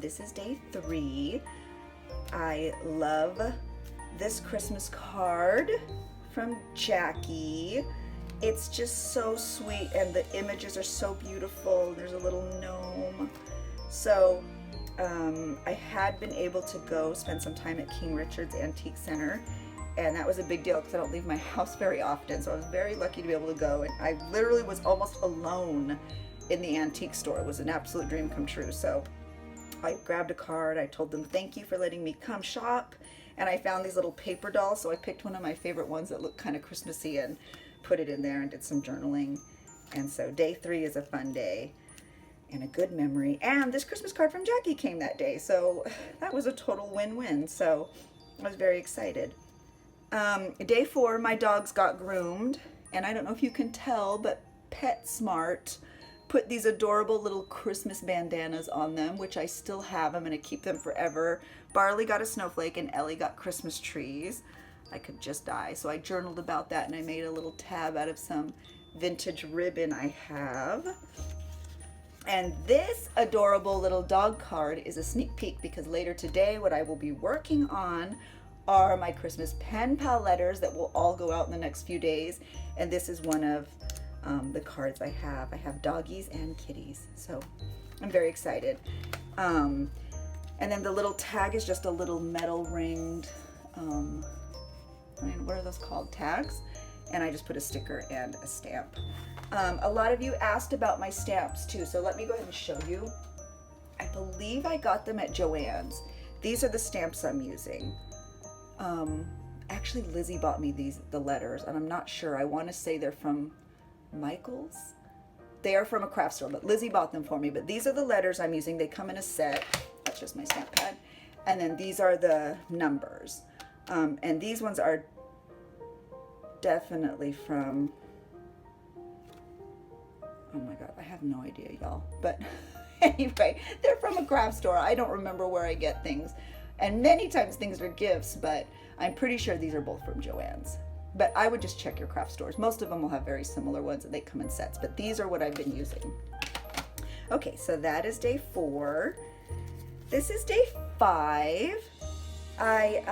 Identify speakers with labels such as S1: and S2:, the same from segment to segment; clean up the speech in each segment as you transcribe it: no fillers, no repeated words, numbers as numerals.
S1: This is day 3. I love this Christmas card from Jackie. It's just so sweet and the images are so beautiful. There's a little gnome. So I had been able to go spend some time at King Richard's Antique Center, and that was a big deal because I don't leave my house very often, so I was very lucky to be able to go, and I literally was almost alone in the antique store. It was an absolute dream come true. So I grabbed a card, I told them thank you for letting me come shop, and I found these little paper dolls, so I picked one of my favorite ones that looked kind of Christmassy and put it in there and did some journaling. And so day 3 is a fun day and a good memory, and this Christmas card from Jackie came that day, so that was a total win-win. So I was very excited. Day 4, my dogs got groomed, and I don't know if you can tell, but PetSmart put these adorable little Christmas bandanas on them, which I still have. I'm going to keep them forever. Barley got a snowflake and Ellie got Christmas trees. I could just die. So I journaled about that, and I made a little tab out of some vintage ribbon I have. And this adorable little dog card is a sneak peek, because later today what I will be working on are my Christmas pen pal letters that will all go out in the next few days. And this is one of the cards I have. I have doggies and kitties, so I'm very excited. And then the little tag is just a little metal ringed, what are those called? Tags. And I just put a sticker and a stamp. A lot of you asked about my stamps too, so let me go ahead and show you. I believe I got them at Joann's. These are the stamps I'm using. Actually Lizzie bought me the letters, and I'm not sure. I want to say they're from Michael's. They are from a craft store, but Lizzie bought them for me. But these are the letters I'm using. They come in a set. That's just my stamp pad. And then these are the numbers. And these ones are definitely from, oh my god, I have no idea, y'all. But anyway, they're from a craft store. I don't remember where I get things. And many times things are gifts, but I'm pretty sure these are both from Joann's. But I would just check your craft stores. Most of them will have very similar ones, and they come in sets, but these are what I've been using. Okay, so that is day 4. This is day 5. I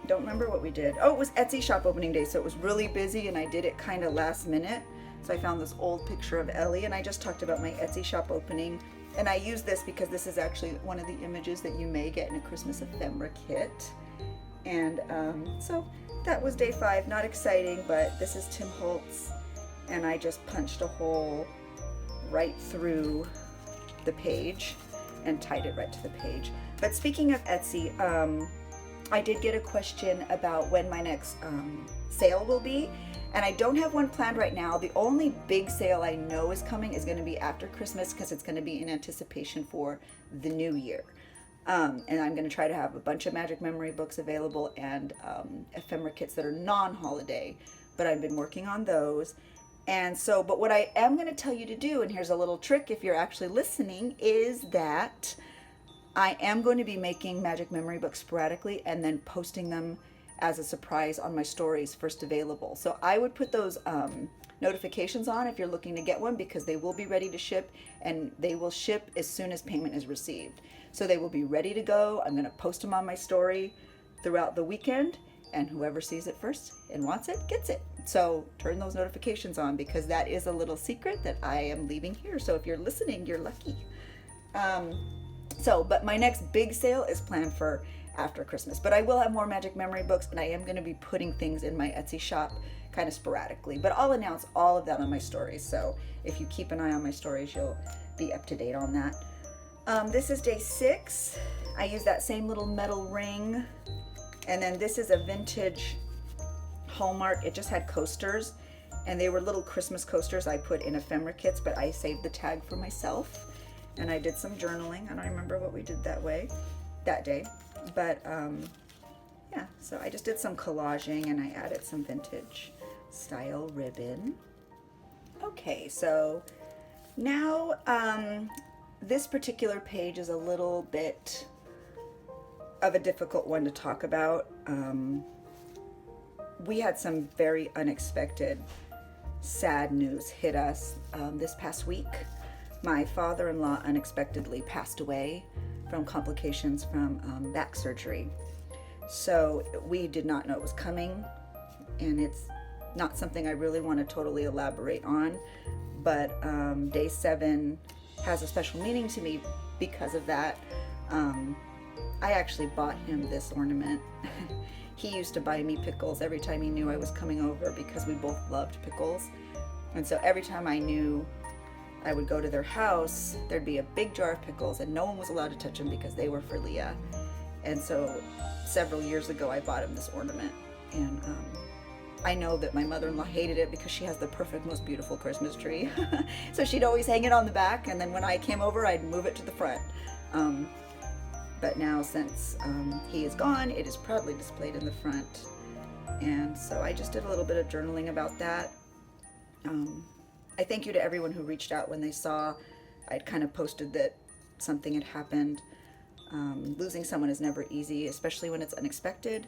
S1: don't remember what we did. Oh, it was Etsy shop opening day, so it was really busy, and I did it kind of last minute. So I found this old picture of Ellie, and I just talked about my Etsy shop opening. And I use this because this is actually one of the images that you may get in a Christmas ephemera kit. And so that was day 5. Not exciting, but this is Tim Holtz, and I just punched a hole right through the page and tied it right to the page. But speaking of Etsy, I did get a question about when my next sale will be, and I don't have one planned right now. The only big sale I know is coming is going to be after Christmas, because it's going to be in anticipation for the new year. And I'm going to try to have a bunch of magic memory books available, and ephemera kits that are non-holiday, but I've been working on those. And so, but what I am going to tell you to do, and here's a little trick if you're actually listening, is that I am going to be making magic memory books sporadically and then posting them as a surprise on my stories first available. So I would put those notifications on if you're looking to get one, because they will be ready to ship, and they will ship as soon as payment is received. So they will be ready to go. I'm going to post them on my story throughout the weekend, and whoever sees it first and wants it gets it. So turn those notifications on, because that is a little secret that I am leaving here. So if you're listening, you're lucky. But my next big sale is planned for after Christmas. But I will have more magic memory books, and I am going to be putting things in my Etsy shop kind of sporadically. But I'll announce all of that on my stories. So if you keep an eye on my stories, you'll be up to date on that. This is day 6. I use that same little metal ring. And then this is a vintage Hallmark. It just had coasters, and they were little Christmas coasters I put in ephemera kits, but I saved the tag for myself. And I did some journaling. I don't remember what we did that day. But yeah, so I just did some collaging, and I added some vintage style ribbon. Okay, so now this particular page is a little bit of a difficult one to talk about. We had some very unexpected sad news hit us this past week. My father-in-law unexpectedly passed away from complications from back surgery. So we did not know it was coming, and it's not something I really want to totally elaborate on, but day 7 has a special meaning to me because of that. I actually bought him this ornament. He used to buy me pickles every time he knew I was coming over because we both loved pickles. And so every time I knew I would go to their house, there'd be a big jar of pickles, and no one was allowed to touch them because they were for Leah. And so several years ago, I bought him this ornament. And I know that my mother-in-law hated it because she has the perfect, most beautiful Christmas tree. So she'd always hang it on the back, and then when I came over, I'd move it to the front. But now, since he is gone, it is proudly displayed in the front. And so I just did a little bit of journaling about that. I thank you to everyone who reached out when they saw I'd kind of posted that something had happened. Losing someone is never easy, especially when it's unexpected,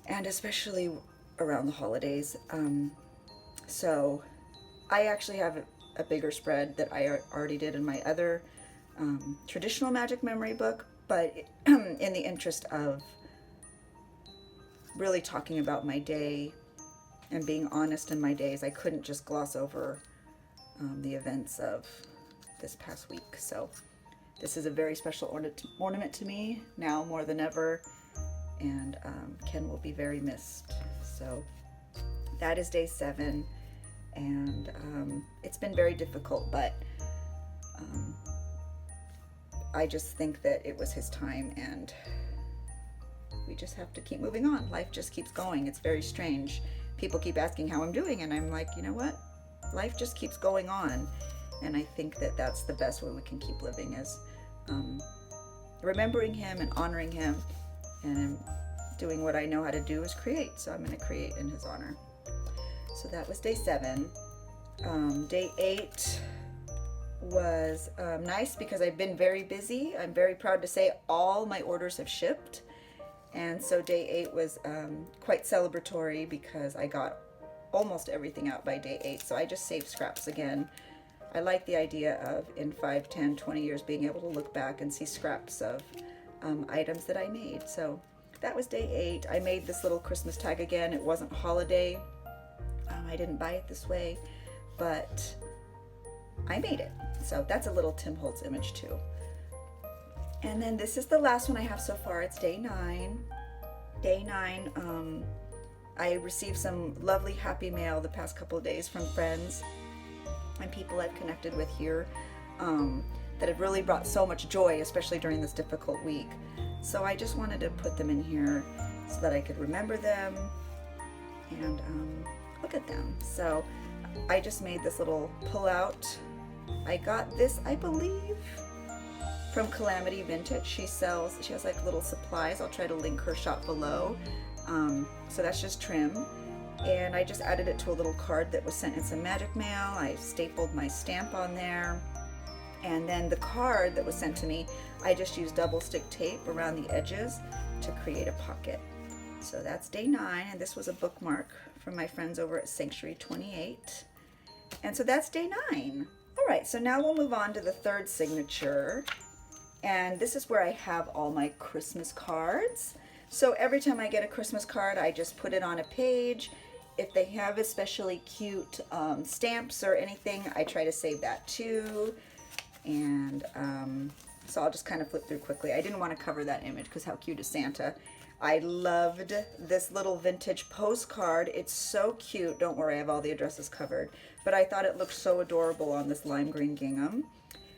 S1: and especially around the holidays. So I actually have a bigger spread that I already did in my other traditional magic memory book, but in the interest of really talking about my day and being honest in my days, I couldn't just gloss over the events of this past week. So this is a very special ornament to me now more than ever, and Ken will be very missed. So that is day 7, and it's been very difficult, but I just think that it was his time, and we just have to keep moving on. Life just keeps going. It's very strange. People keep asking how I'm doing, and I'm like, you know what? Life just keeps going on. And I think that that's the best way we can keep living, is remembering him and honoring him, and doing what I know how to do is create. So I'm going to create in his honor. So that was day 7. Day 8 was nice because I've been very busy. I'm very proud to say all my orders have shipped. And so day 8 was quite celebratory because I got almost everything out by day 8. So I just saved scraps again. I like the idea of, in 5, 10, 20 years, being able to look back and see scraps of items that I made. So that was day 8. I made this little Christmas tag again. It wasn't holiday. I didn't buy it this way, but I made it. So that's a little Tim Holtz image too. And then this is the last one I have so far. It's day 9. Day 9, I received some lovely happy mail the past couple of days from friends and people I've connected with here that have really brought so much joy, especially during this difficult week. So I just wanted to put them in here so that I could remember them and look at them. So I just made this little pull-out. I got this, I believe, from Calamity Vintage. She has like little supplies. I'll try to link her shop below. So that's just trim. And I just added it to a little card that was sent in some magic mail. I stapled my stamp on there. And then the card that was sent to me, I just used double stick tape around the edges to create a pocket. So that's day 9, and this was a bookmark from my friends over at Sanctuary 28. And so that's day 9. All right, so now we'll move on to the third signature. And this is where I have all my Christmas cards. So every time I get a Christmas card, I just put it on a page. If they have especially cute stamps or anything, I try to save that too. And so I'll just kind of flip through quickly. I didn't want to cover that image because how cute is Santa? I loved this little vintage postcard. It's so cute. Don't worry, I have all the addresses covered. But I thought it looked so adorable on this lime green gingham.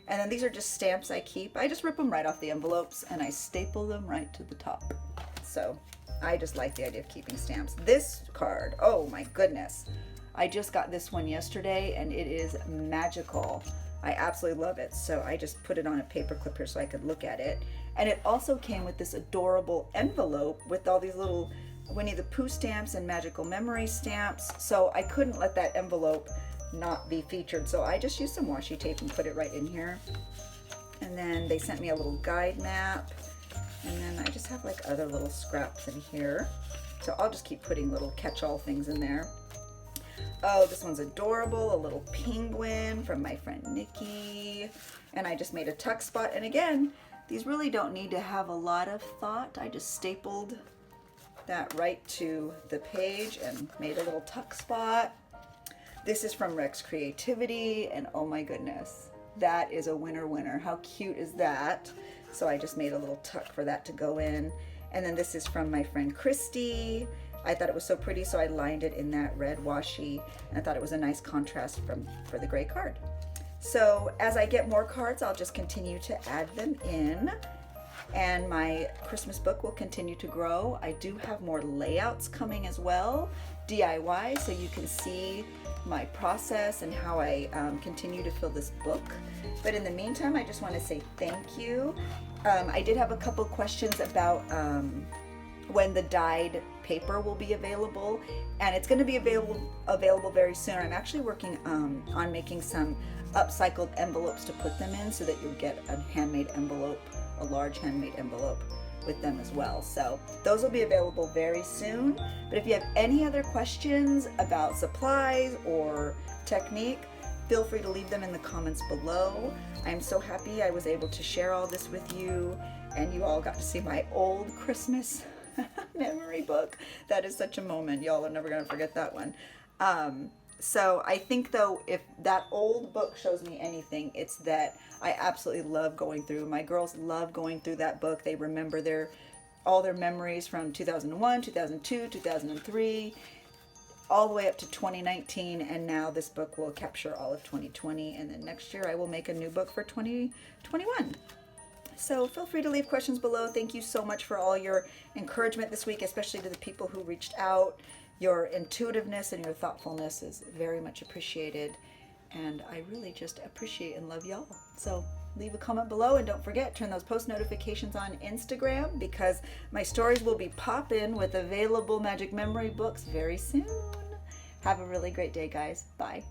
S1: And then these are just stamps I keep. I just rip them right off the envelopes and I staple them right to the top. So I just like the idea of keeping stamps. This card, oh my goodness. I just got this one yesterday and it is magical. I absolutely love it. So I just put it on a paper clip here so I could look at it. And it also came with this adorable envelope with all these little Winnie the Pooh stamps and magical memory stamps. So I couldn't let that envelope not be featured. So I just used some washi tape and put it right in here. And then they sent me a little guide map. And then I just have like other little scraps in here. So I'll just keep putting little catch-all things in there. Oh, this one's adorable, a little penguin from my friend Nikki. And I just made a tuck spot. And again, these really don't need to have a lot of thought. I just stapled that right to the page and made a little tuck spot. This is from Rex Creativity, and oh my goodness, that is a winner. How cute is that? So I just made a little tuck for that to go in. And then this is from my friend Christy. I thought it was so pretty, so I lined it in that red washi, and I thought it was a nice contrast for the gray card. So as I get more cards, I'll just continue to add them in, and my Christmas book will continue to grow. I do have more layouts coming as well, DIY, so you can see my process and how I continue to fill this book. But in the meantime, I just want to say thank you. I did have a couple questions about when the dyed paper will be available, and it's going to be available very soon. I'm actually working on making some upcycled envelopes to put them in, so that you'll get a handmade envelope, a large handmade envelope with them as well. So those will be available very soon. But if you have any other questions about supplies or technique, feel free to leave them in the comments below. I'm so happy I was able to share all this with you, and you all got to see my old Christmas memory book. That is such a moment. Y'all are never going to forget that one. So I think, though, if that old book shows me anything, it's that I absolutely love going through. My girls love going through that book. They remember all their memories from 2001, 2002, 2003, all the way up to 2019, and now this book will capture all of 2020, and then next year I will make a new book for 2021. So feel free to leave questions below. Thank you so much for all your encouragement this week, especially to the people who reached out. Your intuitiveness and your thoughtfulness is very much appreciated, and I really just appreciate and love y'all. So leave a comment below, and don't forget, turn those post notifications on Instagram, because my stories will be popping with available magic memory books very soon. Have a really great day, guys. Bye.